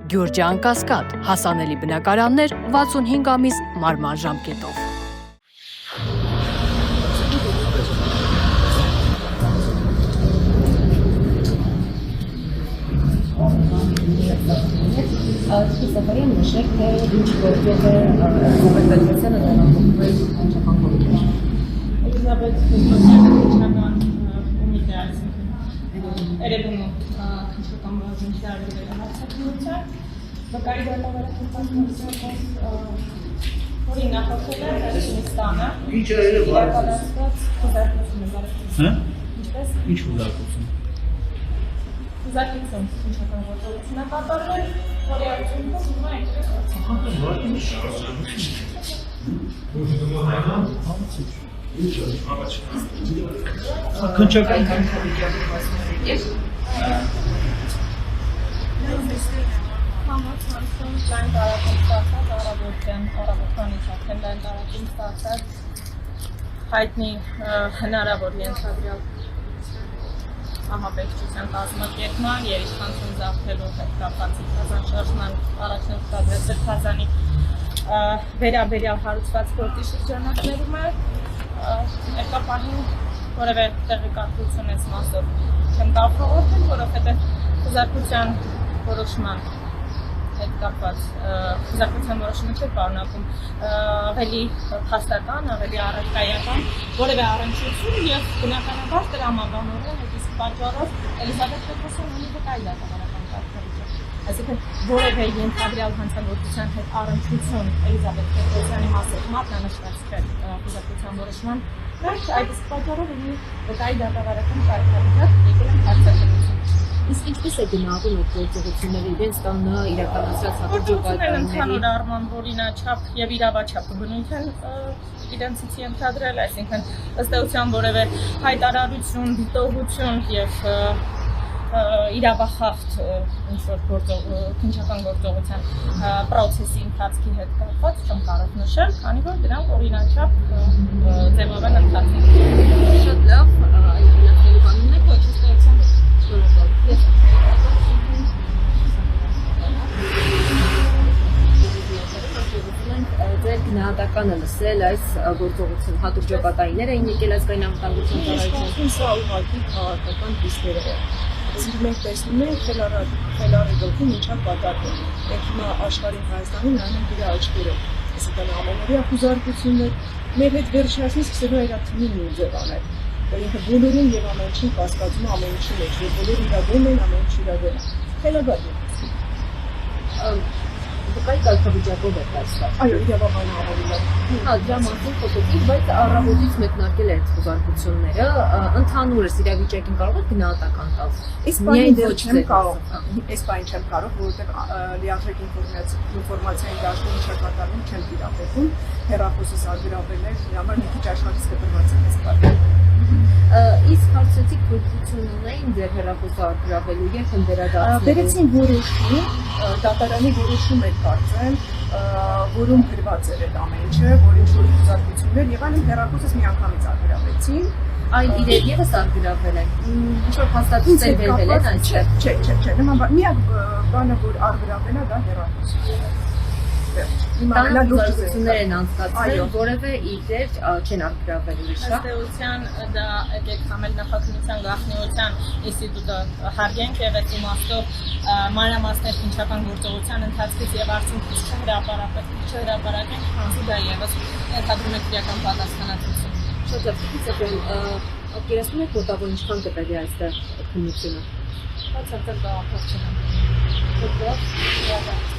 Գյուրջան Կասկադ, հասանելի բնակարաններ 65 ամիս մարման ժամկետով։ Սպասավորի նշեք, թե ինչ գործով է կոմպետենցիանը դրանով չափանցում։ Էլիզաբեթ Քրիստոսյան կոմիտե այսինքն երևում քննչական բաժնետարի հարցակցության վկայի դատավարական որի նախորդել է Հայաստանը Ինչ է իրականացված խոզարկությունը ինչպես ինչ խոզարկություն Զարգացում քննչական գործողությունն է կատարվել, որի արդյունքում հիմա քննչական համացանցում լայն տարածում ստացած առավոտյանից արդեն լայն տարածում ստացած հայտնի հնարավոր ենթադրյալ ահաբեկչության կազմակերպման, երիշխանություն զավթելու հետ կապված Սրբազան շարժման առաջնորդած Սրբազանի վերաբերյալ հարուցված գործի շրջանակներում է եկա պահին որևէ տեղեկատվություն այս մասով չեմ կապահովել, որովհետև խոզարկության որոշման հետ կապված խոզարկության որոշումը չէր պարունակում ավելի փաստական, ավելի առարկայական որևէ առնչություն եւ բնականաբար տրամաբանորեն իսկ պատճառով Էլիզաբեթ Քրիստոսյան ունի վկայի դատավարական կարգավիճակ։ Այսինքն որևէ ենթադրյալ հանցագործության հետ առնչություն Էլիզաբեթ Քրիստոսյանի մասով մատնանշված չէ խոզարկության որոշման մեջ, այդ իսկ պատճառով ունի վկայի դատավարական կարգավիճակ եկել են հարցակցություն։ Իսկ ինչպես է գնահատում այդ գործողությունները իրենց տանը իրականացած հաջողությունները ընդհանուր առմամբ օրինաչափ եւ իրավաչափ բնույթ են իրենցից ենթադրել, այսինքն ըստ էության որևէ հայտարարություն, դիտողություն եւ իրավախախտ ինչ-որ քննչական գործողության պրոցեսի ընթացքի հետ կապված չեմ կարող նշել, քանի որ դրանք օրինաչափ ձևով են ընթացել։ Շատ լավ, այդ գնահատելու բանն է, որ ըստ էության Ձեր գնահատականը լսել այս գործողություն հատուկ ջոկատայիններ էին եկել ազգային անվտանգության ծառայության։ Սա ուղղակի քաղաքական պիստերով է։ Իսկ մենք տեսնում ենք խելառի ինչա կատարվում։ Մենք հիմա աշխարհին Հայաստանին նայում ենք իր աչքերով։ Այսինքն ամենօրյա խոզարկություններ մեր հետ վերջացնի սկսելու է իր թիմի նույն ձևանել։ Ինքը բոլորին եւ ամեն ինչին կասկածում ամեն ինչի մեջ, որ բոլորը իրավուն են, ամեն ինչ իրավուն է։ Խելագար է։ Վկայի կարգավիճակով է ստացված։ Այո, իրավաբանը ավելի լավ։ Հա, դրա մասին խոսեցինք, բայց առավոտից մեկնարկել է այդ խոզարկությունները, ընդհանուրս իրավիճակին կարող եք գնահատական տալ։ Այս բանը դեռ չեմ կարող, որովհետև լիարժեք ինֆորմացիայի դաշտում չկատարվում, չեմ տիրապետում, հեռախոսս արգրավելներ, համար մի քիչ աշխատից կտրված եմ այս բանը։ Իսկ հարցեցիք գործություն ունեին ձեր հեռախոսը արգրավելու երբ են վերադարձել։ Բերեցին որոշում, դատարանի որոշում էր կարծեմ, որում գրված էր այդ ամեն ինչը, որ ինչ-որ խոզարկություններ եւ այլն հեռախոսս միանգամից արգրավեցին։ Այլ իրեր եւս արգրավել են։ Ինչ-որ հաստատություն վերվել են այստեղ։ Չէ, նման միակ բանը որ արգրավել է դա հեռախոսը։ Տանձնություններ են անցկացվել, որևէ իրեր չեն արգրավել ուրիշ։ Ըստ էության դա եկեք համել նախաքննության գաղտնիության ինստիտուտը հարգենք եւ այդ իմաստով մանրամասներ քննչական գործողության ընթացքից եւ արդյունքից չհրապարակենք, քանզի դա եւս ենթադրում է քրեական պատասխանատվություն։ Շատ լավ, պատկերացնում եք մոտավոր ինչքան կտևի այստեղ քննությունը։ Բացարձակ գաղափար չունեմ։ Շատ լավ։